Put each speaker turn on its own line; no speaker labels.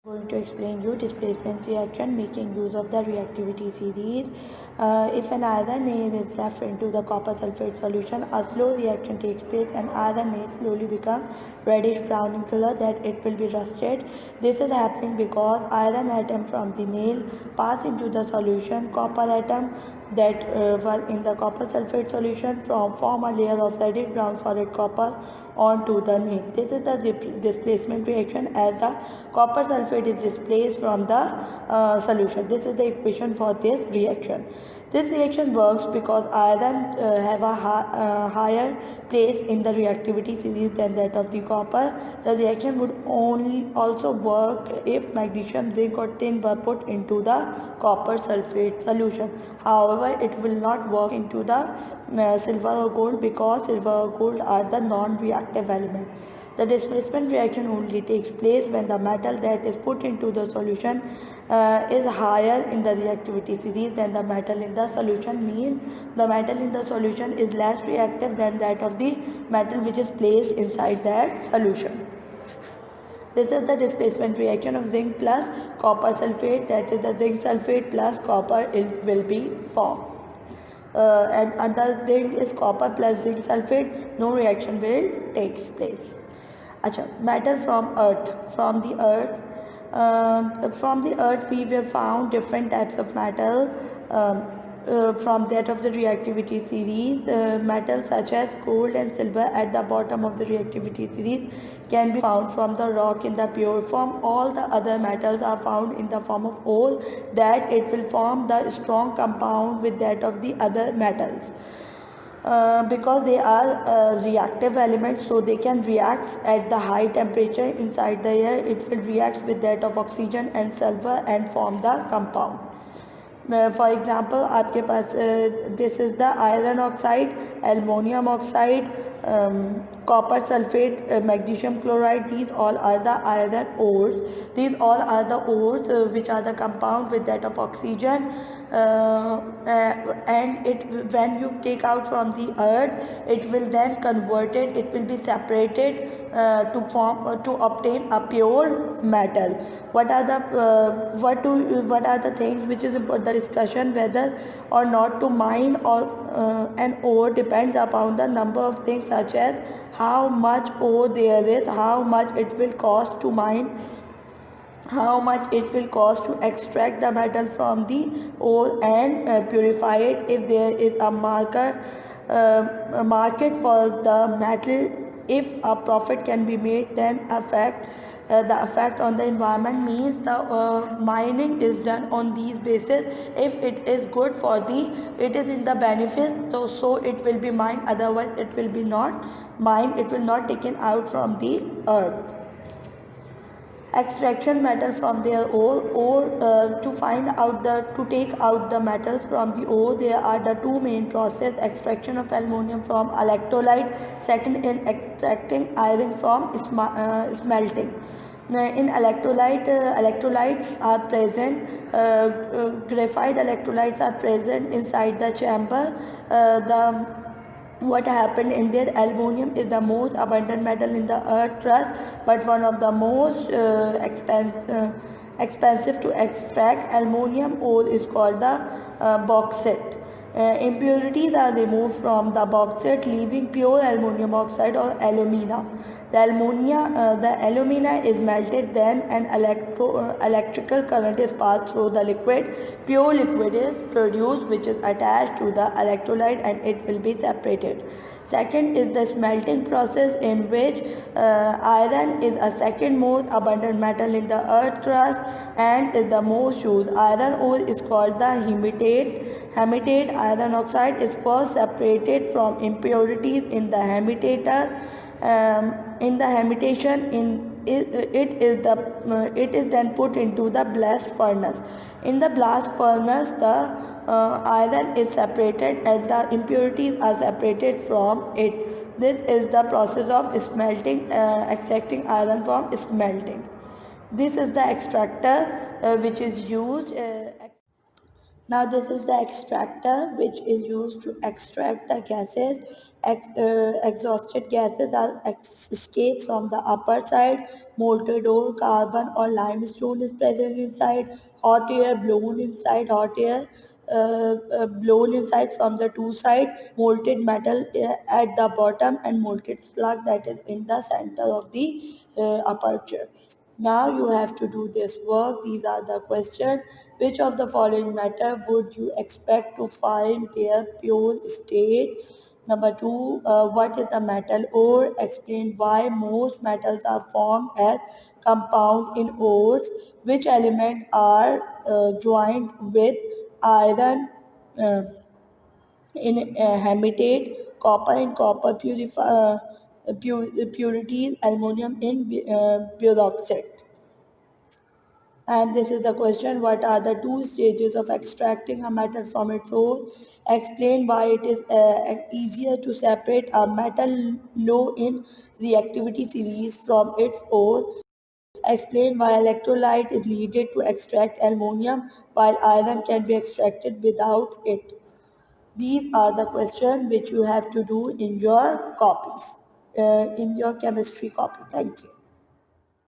Going to explain you displacement reaction making use of the reactivity series. If an iron is left into the copper sulfate solution, a slow reaction takes place and iron slowly become reddish brown in color, that it will be rusted. This is happening because iron atom from the nail pass into the solution. Copper atom that was in the copper sulfate solution form a layer of reddish brown solid copper onto the nail. This is the displacement reaction as the copper sulfate is displaced from the solution. This is the equation for this reaction. This reaction works because iron have a higher place in the reactivity series than that of the copper. The reaction would only also work if magnesium, zinc or tin were put into the copper sulfate solution. However, it will not work into the silver or gold because silver or gold are the non-reactive element. The displacement reaction only takes place when the metal that is put into the solution is higher in the reactivity series than the metal in the solution, means the metal in the solution is less reactive than that of the metal which is placed inside that solution. This is the displacement reaction of zinc plus copper sulfate, that is the zinc sulfate plus copper, it will be formed. And another thing is copper plus zinc sulfate, no reaction will takes place. अच्छा, matter from earth. From the earth we have found different types of metal. From that of the reactivity series, metals such as gold and silver at the bottom of the reactivity series can be found from the rock in the pure form. All the other metals are found in the form of ore, that it will form the strong compound with that of the other metals. Because they are reactive elements, so they can react at the high temperature inside the air. It will react with that of oxygen and sulfur and form the compound. For example, आपके पास this is the iron oxide, aluminum oxide, copper sulfate, magnesium chloride. These all are the iron ores. These all are the ores which are the compound with that of oxygen. And it, when you take out from the earth, it will then converted, it will be separated to form to obtain a pure metal. What are the what are the things which is important? The discussion whether or not to mine or an ore depends upon the number of things, such as how much ore there is, how much it will cost to mine, how much it will cost to extract the metal from the ore and purify it. If there is a market for the metal, if a profit can be made, then the effect on the environment, means the mining is done on these basis. If it is good for the, it is in the benefit, so it will be mined, otherwise it will be not mined, it will not taken out from the earth. Extraction metal from their ore, or to take out the metals from the ore, there are the two main process: extraction of aluminum from electrolyte, second in extracting iron from smelting. In electrolyte, electrolytes are present, graphite electrolytes are present inside the chamber. The What happened in there, aluminum is the most abundant metal in the earth crust, but one of the most expensive to extract. Aluminum ore is called the bauxite. Impurities are removed from the bauxite, leaving pure aluminum oxide or alumina. The alumina is melted, then an electrical current is passed through the liquid. Pure liquid is produced, which is attached to the electrolyte, and it will be separated. Second is the smelting process, in which iron is a second most abundant metal in the earth crust and is the most used. Iron ore is called the hematite. Hematite iron oxide is first separated from impurities in the hematator. In the hematation, it is then put into the blast furnace. In the blast furnace, the iron is separated and the impurities are separated from it. This is the process of smelting, extracting iron from smelting. This is the extractor which is used. Now this is the extractor which is used to extract the gases. Exhausted gases are escaped from the upper side. Molten ore, carbon or limestone is present inside. Hot air blown inside. Hot air blown inside from the two sides. Molten metal at the bottom and molten slug that is in the center of the aperture. Now you have to do this work. These are the questions. Which of the following matter would you expect to find their pure state? Number two, what is a metal ore? Explain why most metals are formed as compound in ores. Which elements are joined with iron in hematite, copper in copper purities, aluminum in peroxide? And this is the question, what are the two stages of extracting a metal from its ore? Explain why it is easier to separate a metal low in reactivity series from its ore. Explain why electrolyte is needed to extract aluminum while iron can be extracted without it. These are the questions which you have to do in your copies, in your chemistry copy. Thank you.